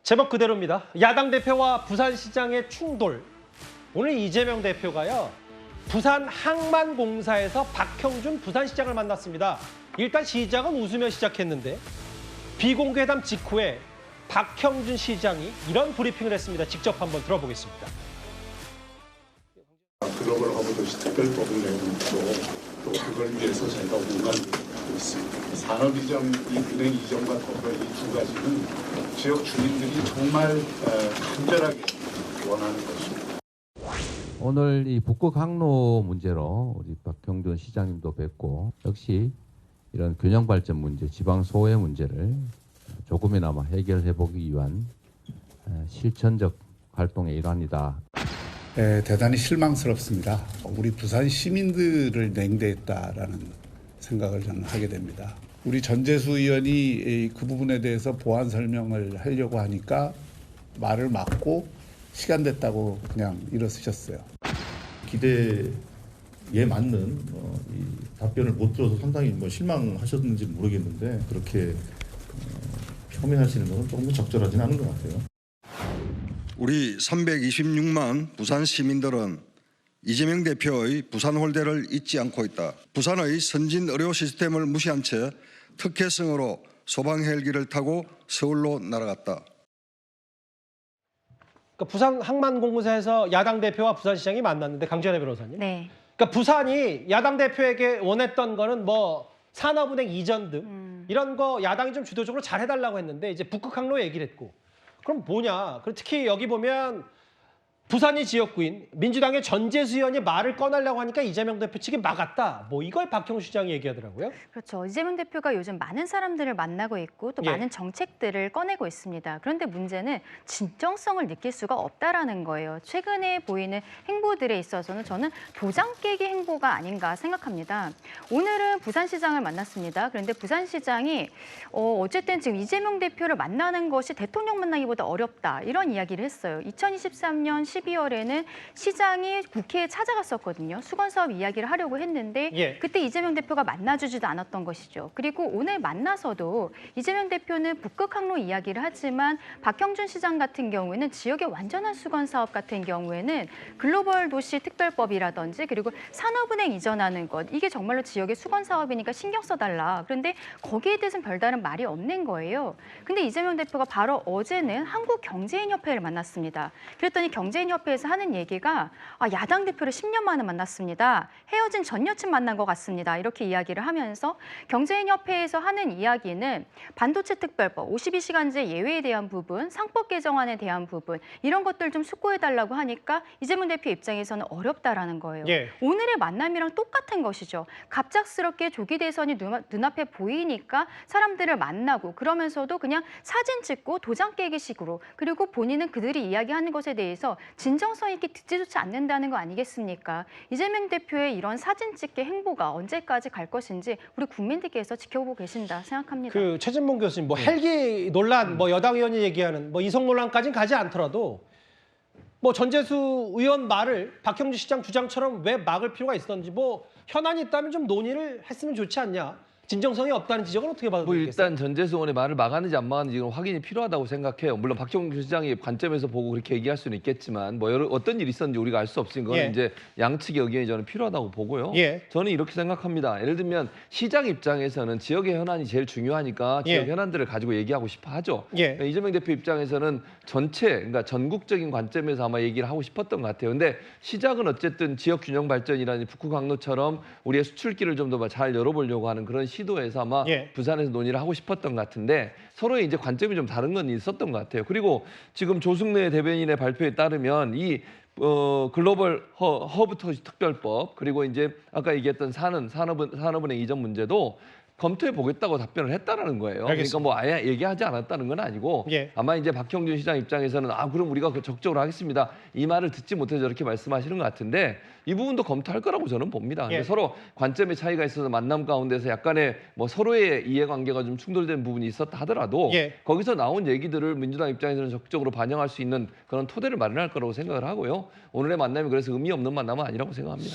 제목 그대로입니다. 야당 대표와 부산시장의 충돌. 오늘 이재명 대표가요, 부산 항만공사에서 박형준 부산시장을 만났습니다. 일단 시장은 웃으며 시작했는데 비공개회담 직후에 박형준 시장이 이런 브리핑을 했습니다. 직접 한번 들어보겠습니다. 글로벌 허브 도시 특별법을 내고 또 그걸 위해서 저희가 운반하고 있습니다. 산업 이전, 은행 이전과 더불어 이 두 가지는 지역 주민들이 정말 간절하게 원하는 것입니다. 오늘 이 북극 항로 문제로 우리 박형준 시장님도 뵙고 역시 이런 균형 발전 문제, 지방 소외 문제를 조금이나마 해결해 보기 위한 실천적 활동의 일환이다. 대단히 실망스럽습니다. 우리 부산 시민들을 냉대했다라는 생각을 저는 하게 됩니다. 우리 전재수 의원이 그 부분에 대해서 보완 설명을 하려고 하니까 말을 막고 시간 됐다고 그냥 일어서셨어요. 기대에 맞는 이 답변을 못 들어서 상당히 실망하셨는지 모르겠는데 그렇게 표명하시는 것은 조금 적절하진 않은 것 같아요. 우리 326만 부산 시민들은 이재명 대표의 부산 홀대를 잊지 않고 있다. 부산의 선진 의료 시스템을 무시한 채 특혜성으로 소방 헬기를 타고 서울로 날아갔다. 그러니까 부산 항만공사에서 야당 대표와 부산시장이 만났는데, 강지연 변호사님. 네. 그러니까 부산이 야당 대표에게 원했던 거는 뭐 산업은행 이전 등 이런 거 야당이 좀 주도적으로 잘 해달라고 했는데 이제 북극 항로 얘기를 했고, 그럼 뭐냐? 그리고 특히 여기 보면 부산이 지역구인 민주당의 전재수 의원이 말을 꺼내려고 하니까 이재명 대표 측이 막았다. 뭐 이걸 박형준 시장이 얘기하더라고요. 그렇죠. 이재명 대표가 요즘 많은 사람들을 만나고 있고 또 많은 정책들을 꺼내고 있습니다. 그런데 문제는 진정성을 느낄 수가 없다라는 거예요. 최근에 보이는 행보들에 있어서는 저는 도장 깨기 행보가 아닌가 생각합니다. 오늘은 부산시장을 만났습니다. 그런데 부산시장이 어쨌든 지금 이재명 대표를 만나는 것이 대통령 만나기보다 어렵다, 이런 이야기를 했어요. 2023년 12월에는 시장이 국회에 찾아갔었거든요. 수건사업 이야기를 하려고 했는데 그때 이재명 대표가 만나주지도 않았던 것이죠. 그리고 오늘 만나서도 이재명 대표는 북극 항로 이야기를 하지만 박형준 시장 같은 경우에는 지역의 완전한 수건사업 같은 경우에는 글로벌 도시 특별법이라든지 그리고 산업은행 이전하는 것, 이게 정말로 지역의 수건사업이니까 신경 써달라. 그런데 거기에 대해서는 별다른 말이 없는 거예요. 근데 이재명 대표가 바로 어제는 한국경제인협회를 만났습니다. 그랬더니 경제인협회에서 하는 얘기가 야당 대표를 10년 만에 만났습니다. 헤어진 전 여친 만난 것 같습니다. 이렇게 이야기를 하면서 경제인협회에서 하는 이야기는 반도체 특별법, 52시간제 예외에 대한 부분, 상법 개정안에 대한 부분, 이런 것들 좀 숙고해달라고 하니까 이재명 대표 입장에서는 어렵다라는 거예요. 오늘의 만남이랑 똑같은 것이죠. 갑작스럽게 조기 대선이 눈앞에 보이니까 사람들을 만나고 그러면서도 그냥 사진 찍고 도장 깨기 식으로, 그리고 본인은 그들이 이야기하는 것에 대해서 진정성 있게 듣지조차 않는다는 거 아니겠습니까? 이재명 대표의 이런 사진 찍기 행보가 언제까지 갈 것인지 우리 국민들께서 지켜보고 계신다 생각합니다. 그 최진봉 교수님, 뭐 헬기 논란, 뭐 여당 의원이 얘기하는 뭐 이성 논란까지는 가지 않더라도 뭐 전재수 의원 말을 박형준 시장 주장처럼 왜 막을 필요가 있었는지, 뭐 현안이 있다면 좀 논의를 했으면 좋지 않냐. 진정성이 없다는 지적은 어떻게 받아들이겠어요? 일단 전재수 의원의 말을 막았는지 안 막았는지 지금 확인이 필요하다고 생각해요. 물론 박형준 시장의 관점에서 보고 그렇게 얘기할 수는 있겠지만 뭐 어떤 일이 있었는지 우리가 알 수 없으니까 그건 이제 양측의 의견이 저는 필요하다고 보고요. 저는 이렇게 생각합니다. 예를 들면 시장 입장에서는 지역의 현안이 제일 중요하니까 지역 현안들을 가지고 얘기하고 싶어 하죠. 그러니까 이재명 대표 입장에서는 그러니까 전국적인 관점에서 아마 얘기를 하고 싶었던 것 같아요. 근데 시작은 어쨌든 지역 균형 발전이라는 북극 항로처럼 우리의 수출길을 좀 더 잘 열어보려고 하는 그런 시도에서 아마 부산에서 논의를 하고 싶었던 것 같은데 서로의 이제 관점이 좀 다른 건 있었던 것 같아요. 그리고 지금 조승래 대변인의 발표에 따르면 이 글로벌 허브 도시 특별법, 그리고 이제 아까 얘기했던 산업은행 이전 문제도 검토해 보겠다고 답변을 했다라는 거예요. 그러니까 뭐 아예 얘기하지 않았다는 건 아니고 아마 이제 박형준 시장 입장에서는 그럼 우리가 적극적으로 하겠습니다, 이 말을 듣지 못해서 저렇게 말씀하시는 것 같은데 이 부분도 검토할 거라고 저는 봅니다. 근데 서로 관점의 차이가 있어서 만남 가운데서 약간의 뭐 서로의 이해관계가 좀 충돌된 부분이 있었다 하더라도 거기서 나온 얘기들을 민주당 입장에서는 적극적으로 반영할 수 있는 그런 토대를 마련할 거라고 생각을 하고요. 오늘의 만남이 그래서 의미 없는 만남은 아니라고 생각합니다.